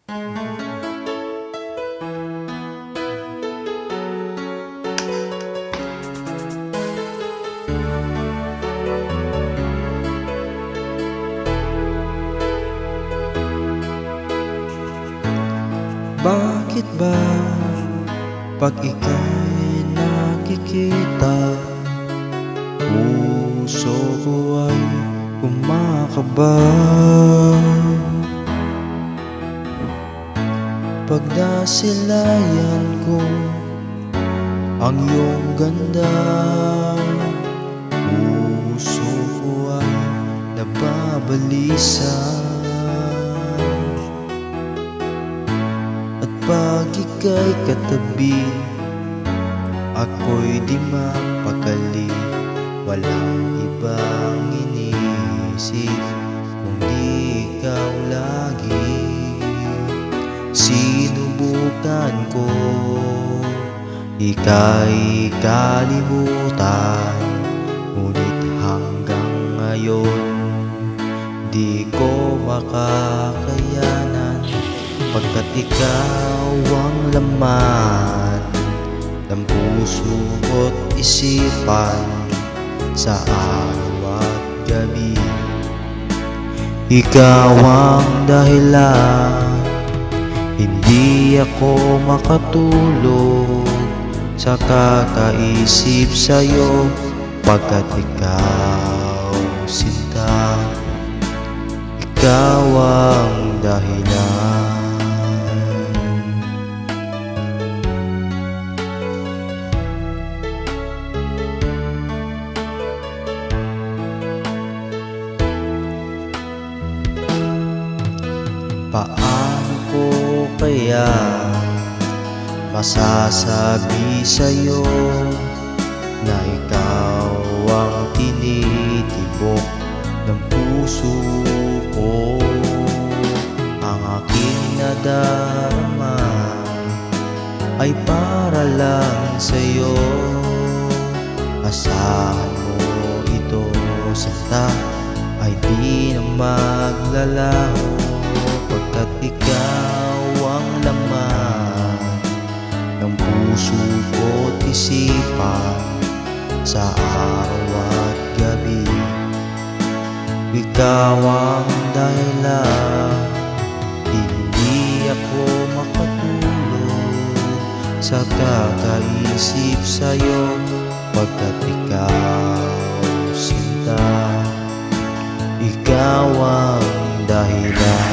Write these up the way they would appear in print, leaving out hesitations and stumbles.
Bakit ba pag ika'y nakikita, puso ko ay kumakaba? Pagdasilayan ko ang iyong ganda, puso ko ay nababalisa. At pag ika'y katabi, ako'y di mapakali. Walang ibang iniisip kundi ikaw lagi. Sinubukan ko ika'y kalimutan, ngunit hanggang ngayon di ko makakayanan. Pagkat ikaw ang laman ng puso ko't isipan, sa araw at gabi. Ikaw ang dahilan, hindi ako makatulog sa kakaisip sa'yo. Pagkat ikaw, sinta, ikaw ang dahilan. Paano ko kaya masasabi sa'yo na ikaw ang tinitibok ng puso ko? Ang aking nadarama ay para lang sa'yo. Asahan mo ito, sinta, ay di na maglalaho. Pagkat ikaw ang laman ng puso ko't isipan, sa araw at gabi. Ikaw ang dahilan, hindi ako makatulog sa kakaisip sa'yo. Pagkat ikaw, sinta, ikaw ang dahilan.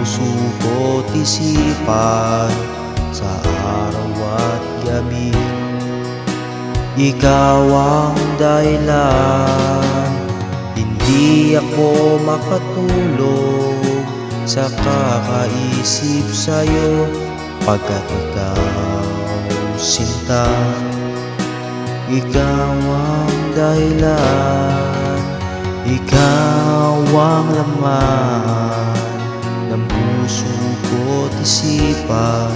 Puso ko't isipan, sa araw at gabi. Ikaw ang dahilan, hindi ako makatulog sa kakaisip sa'yo. Pagkat ikaw, sinta, ikaw ang dahilan. Ikaw ang laman ng puso ko't isipan,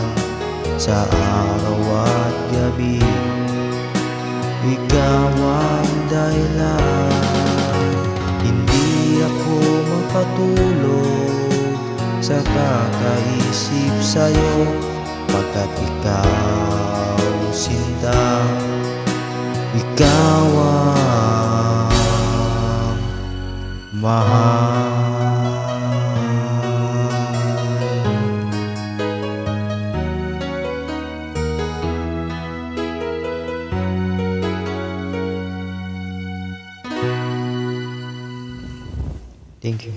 sa araw at gabi. Ikaw ang dahilan, hindi ako makatulog sa kakaisip sa'yo. Pagkat ikaw, sinta, ikaw ang mahal. Thank you.